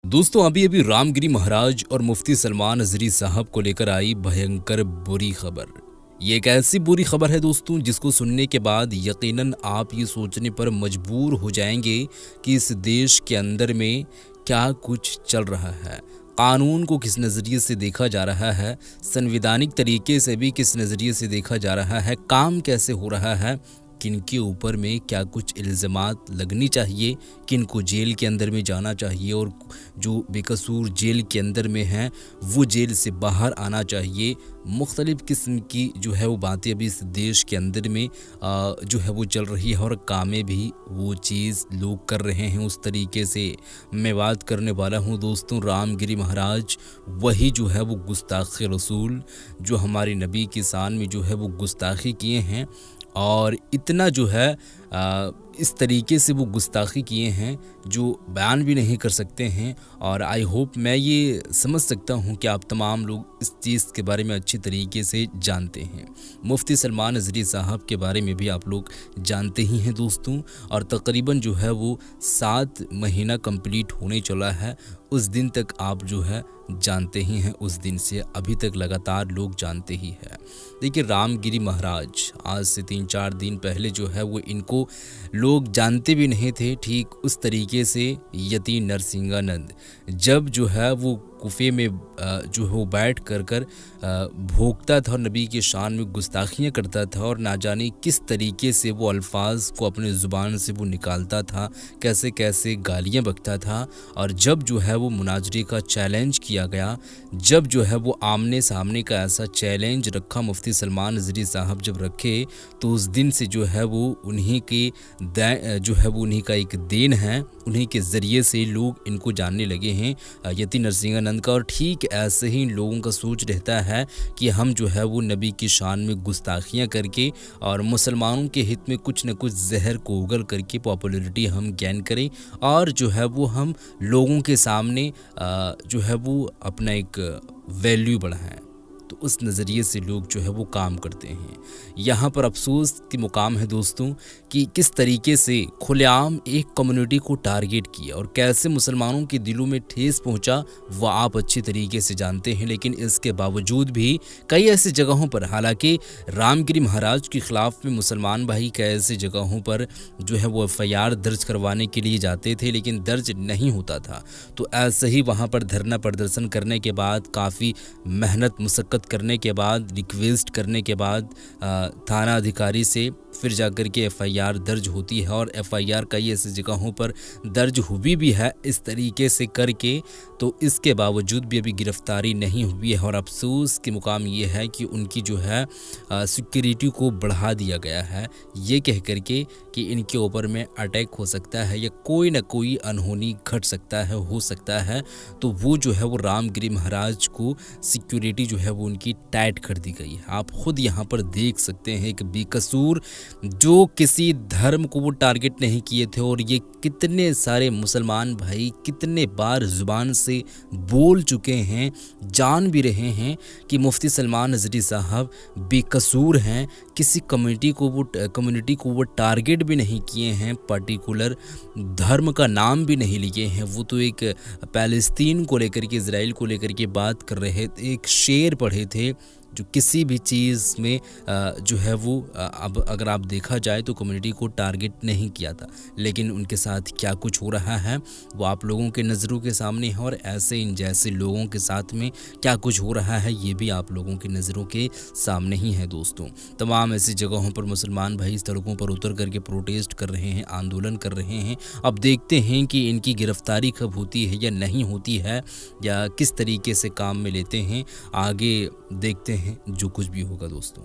दोस्तों अभी अभी रामगिरी महाराज और मुफ्ती सलमान अजरी साहब को लेकर आई भयंकर बुरी खबर। ये एक ऐसी बुरी खबर है दोस्तों जिसको सुनने के बाद यकीनन आप ये सोचने पर मजबूर हो जाएंगे कि इस देश के अंदर में क्या कुछ चल रहा है, कानून को किस नज़रिए से देखा जा रहा है, संवैधानिक तरीके से भी किस नज़रिए से देखा जा रहा है, काम कैसे हो रहा है, किन के ऊपर में क्या कुछ इल्ज़ामात लगनी चाहिए, किन को जेल के अंदर में जाना चाहिए और जो बेकसूर जेल के अंदर में हैं वो जेल से बाहर आना चाहिए। मुख्तलिफ़ किस्म की जो है वो बातें अभी इस देश के अंदर में जो है वो चल रही है और कामें भी वो चीज़ लोग कर रहे हैं उस तरीके से। मैं बात करने वाला हूँ दोस्तों रामगिरी महाराज, वही जो है वो गुस्ताख़ रसूल जो हमारे नबी की शान में जो है वो गुस्ताखी किए हैं और इतना जो है इस तरीके से वो गुस्ताखी किए हैं जो बयान भी नहीं कर सकते हैं। और आई होप मैं ये समझ सकता हूँ कि आप तमाम लोग इस चीज़ के बारे में अच्छी तरीके से जानते हैं। मुफ्ती सलमान अजरी साहब के बारे में भी आप लोग जानते ही हैं दोस्तों, और तकरीबन जो है वो 7 महीना कंप्लीट होने चला है। उस दिन तक आप जो है जानते ही हैं, उस दिन से अभी तक लगातार लोग जानते ही हैं। देखिए रामगिरी महाराज आज से 3-4 दिन पहले जो है वो इनको लोग जानते भी नहीं थे। ठीक उस तरीके से यति नरसिंहानंद जब जो है वो कुफे में जो है वो बैठ कर भोगता था और नबी की शान में गुस्ताखियाँ करता था और ना जाने किस तरीके से वो अल्फाज को अपने ज़ुबान से वो निकालता था, कैसे कैसे गालियाँ बकता था। और जब जो है वो मुनाजरे का चैलेंज किया गया, जब जो है वो आमने सामने का ऐसा चैलेंज रखा मुफ्ती सलमान अजरी साहब जब रखे, तो उस दिन से जो है वो उन्हीं के जो है वो उन्हीं का एक देन है, उन्हीं के ज़रिए से लोग इनको जानने लगे हैं यति नरसिंहानंद का। और ठीक ऐसे ही लोगों का सोच रहता है कि हम जो है वो नबी की शान में गुस्ताखियाँ करके और मुसलमानों के हित में कुछ न कुछ जहर को उगल करके पॉपुलैरिटी हम गेन करें और जो है वो हम लोगों के सामने जो है वो अपना एक वैल्यू बढ़ाएं। तो उस नज़रिए से लोग जो है वो काम करते हैं। यहाँ पर अफसोस की मुकाम है दोस्तों कि किस तरीके से खुलेआम एक कम्युनिटी को टारगेट किया और कैसे मुसलमानों के दिलों में ठेस पहुँचा वो आप अच्छी तरीके से जानते हैं। लेकिन इसके बावजूद भी कई ऐसी जगहों पर, हालांकि रामगिरी महाराज के ख़िलाफ़ में मुसलमान भाई कई ऐसी जगहों पर जो है वो FIR दर्ज करवाने के लिए जाते थे लेकिन दर्ज नहीं होता था। तो ऐसे ही वहाँ पर धरना प्रदर्शन करने के बाद, काफ़ी मेहनत मुशक्क़त करने के बाद, रिक्वेस्ट करने के बाद थाना अधिकारी से फिर जाकर के FIR दर्ज होती है और FIR कई ऐसी जगहों पर दर्ज हुई भी है इस तरीके से करके। तो इसके बावजूद भी अभी गिरफ्तारी नहीं हुई है और अफसोस के मुकाम ये है कि उनकी जो है सिक्योरिटी को बढ़ा दिया गया है, ये कह करके कि इनके ऊपर में अटैक हो सकता है या कोई ना कोई अनहोनी घट सकता है, हो सकता है। तो वो जो है वो रामगिरी महाराज को सिक्योरिटी जो है वो उनकी टाइट कर दी गई है। आप खुद यहाँ पर देख सकते हैं कि बेकसूर जो किसी धर्म को वो टारगेट नहीं किए थे और ये कितने सारे मुसलमान भाई कितने बार ज़ुबान से बोल चुके हैं, जान भी रहे हैं कि मुफ्ती सलमान अजरी साहब बेकसूर हैं। किसी कम्युनिटी को वो टारगेट भी नहीं किए हैं, पर्टिकुलर धर्म का नाम भी नहीं लिए हैं। वो तो एक फ़लस्तीन को लेकर के, इज़राइल को लेकर के बात कर रहे थे, एक शेर पढ़े थे जो किसी भी चीज़ में जो है वो अब अगर आप देखा जाए तो कम्युनिटी को टारगेट नहीं किया था। लेकिन उनके साथ क्या कुछ हो रहा है वो आप लोगों के नज़रों के सामने है और ऐसे इन जैसे लोगों के साथ में क्या कुछ हो रहा है ये भी आप लोगों की नज़रों के सामने ही है दोस्तों। तमाम ऐसी जगहों पर मुसलमान भाई सड़कों पर उतर करके प्रोटेस्ट कर रहे हैं, आंदोलन कर रहे हैं। अब देखते हैं कि इनकी गिरफ्तारी कब होती है या नहीं होती है या किस तरीके से काम में लेते हैं। आगे देखते हैं जो कुछ भी होगा दोस्तों।